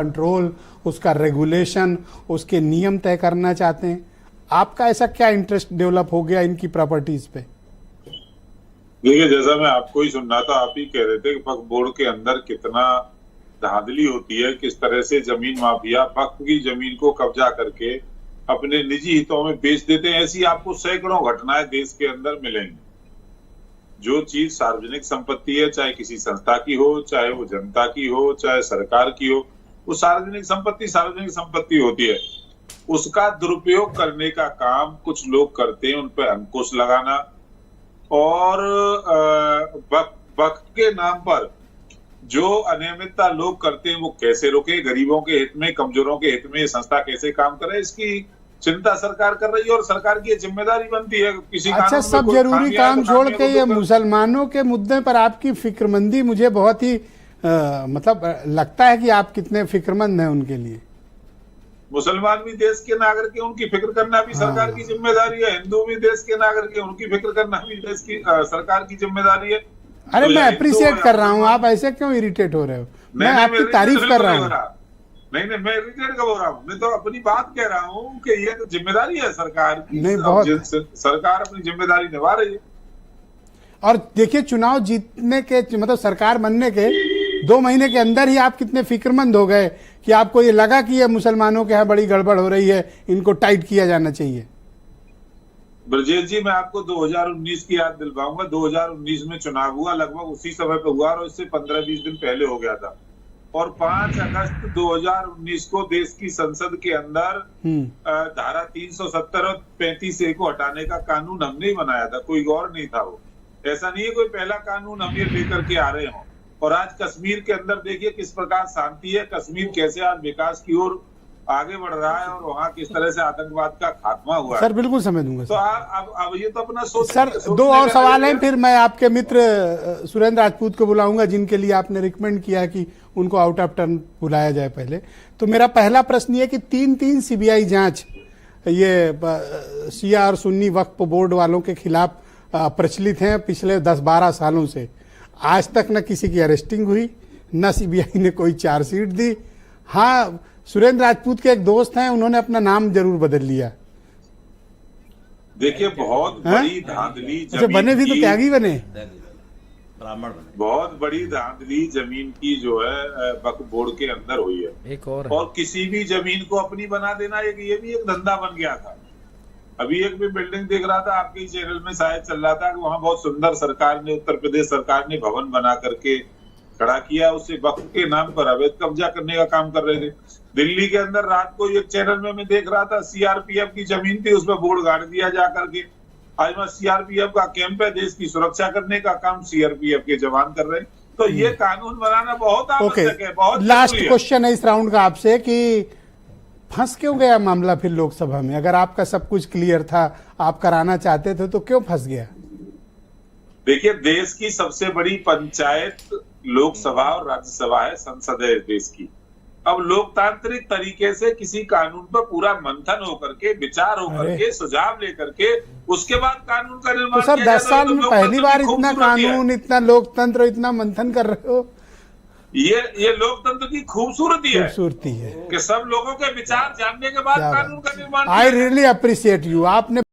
Control, उसका regulation, उसके नियम तय करना चाहते हैं। आपका ऐसा क्या इंटरेस्ट डेवलप हो गया इनकी प्रॉपर्टीज पे? देखिए, जैसा मैं आपको ही सुन रहा था, आप ही कह रहे थे कि वक्फ बोर्ड के अंदर कितना धांधली होती है, किस तरह से जमीन माफिया वक्फ की जमीन को कब्जा करके अपने निजी हितों में बेच देते हैं। ऐसी आपको सैकड़ों घटनाएं देश के अंदर मिलेंगी। जो चीज सार्वजनिक संपत्ति है, चाहे किसी संस्था की हो, चाहे वो जनता की हो, चाहे सरकार की हो, वो सार्वजनिक संपत्ति होती है। उसका दुरुपयोग करने का काम कुछ लोग करते हैं, उन पर अंकुश लगाना और वक्त के नाम पर जो अनियमितता लोग करते हैं वो कैसे रोके, गरीबों के हित में, कमजोरों के हित में संस्था कैसे काम करे, इसकी चिंता सरकार कर रही है और सरकार की जिम्मेदारी बनती है। किसी अच्छा, सब जरूरी काम छोड़ के ये मुसलमानों के मुद्दे पर आपकी फिक्रमंदी मुझे बहुत ही मतलब लगता है कि आप कितने फिक्रमंद हैं उनके लिए। मुसलमान भी देश के नागरिक है, उनकी फिक्र करना भी सरकार की जिम्मेदारी है। हिंदू भी देश के नागरिक है, उनकी फिक्र करना भी देश की सरकार की जिम्मेदारी है। अरे मैं अप्रिशिएट कर रहा हूँ, आप ऐसे क्यों इरिटेट हो रहे हो? मैं आपकी तारीफ कर रहा हूँ। नहीं, मैं इरिटेट कब हो रहा हूँ? मैं तो अपनी बात कह रहा हूँ कि ये तो जिम्मेदारी है सरकार की। नहीं, बहुत सरकार अपनी जिम्मेदारी निभा रही है। और देखिए, चुनाव जीतने के मतलब सरकार बनने के 2 महीने के अंदर ही आप कितने फिक्रमंद हो गए कि आपको ये लगा कि ये मुसलमानों के यहाँ बड़ी गड़बड़ हो रही है, इनको टाइट किया जाना चाहिए। ब्रजेश जी, मैं आपको 2019 की याद दिलवाऊंगा। 2019 में चुनाव हुआ, लगभग उसी समय पे हुआ और इससे 15-20 दिन पहले हो गया था। और 5 अगस्त 2019 को देश की संसद के अंदर धारा 370 और 35A को हटाने का कानून हमने ही बनाया था, कोई और नहीं था। वो ऐसा नहीं है कोई पहला कानून हम ये लेकर के आ रहे हो। और आज कश्मीर के अंदर देखिए किस प्रकार शांति है, कश्मीर कैसे आज विकास की ओर आगे बढ़ रहा है और वहाँ किस तरह से आतंकवाद का खात्मा हुआ है। सर बिल्कुल समझ दूंगा। तो अब ये तो अपना सोच। सर 2 और सवाल हैं, फिर मैं आपके मित्र सुरेंद्र राजपूत को बुलाऊंगा जिनके लिए आपने रिकमेंड किया कि उनको आउट ऑफ टर्न बुलाया जाए पहले। तो मेरा पहला प्रश्न ये कि 3 सीबीआई जांच ये शिया और सुन्नी वक्फ बोर्ड वालों के खिलाफ प्रचलित हैं पिछले 10-12 सालों से। आज तक न किसी की अरेस्टिंग हुई, न सीबीआई ने कोई चार्जशीट दी। हाँ, सुरेंद्र राजपूत के एक दोस्त हैं, उन्होंने अपना नाम जरूर बदल लिया। देखिए, बहुत बड़ी धांधली बने भी तो त्यागी बने, ब्राह्मण बने। बहुत बड़ी धांधली जमीन की जो है वक्फ बोर्ड के अंदर हुई है। एक और किसी भी जमीन को अपनी बना देना ये भी एक धंधा बन गया था। अभी एक भी बिल्डिंग देख रहा था, आपके चैनल में शायद चल रहा था कि वहां बहुत सुंदर सरकार ने, उत्तर प्रदेश सरकार ने भवन बना करके खड़ा किया, उससे वक्फ के नाम पर अवैध कब्जा करने का काम कर रहे थे। दिल्ली के अंदर रात को एक चैनल में मैं देख रहा था, सीआरपीएफ की जमीन थी, उसमें बोर्ड गाड़ दिया जा करके। आज वहाँ सीआरपीएफ का कैंप है, देश की सुरक्षा करने का काम सीआरपीएफ के जवान कर रहे हैं। तो ये कानून बनाना बहुत आवश्यक है। बहुत लास्ट क्वेश्चन है इस राउंड का आपसे कि फंस क्यों गया मामला फिर लोकसभा में? अगर आपका सब कुछ क्लियर था, आप कराना चाहते थे, तो क्यों फंस गया? देखिए, देश की सबसे बड़ी पंचायत लोकसभा और राज्यसभा है, संसद है देश की। अब लोकतांत्रिक तरीके से किसी कानून पर पूरा मंथन होकर के, विचार होकर के, सुझाव लेकर के उसके बाद कानून का निर्माण। तो सर 10 साल में पहली बार इतना कानून, इतना लोकतंत्र, इतना मंथन कर रहे हो। ये लोकतंत्र की खूबसूरती है कि सब लोगों के विचार जानने के बाद कानून का निर्माण। I really appreciate you. आपने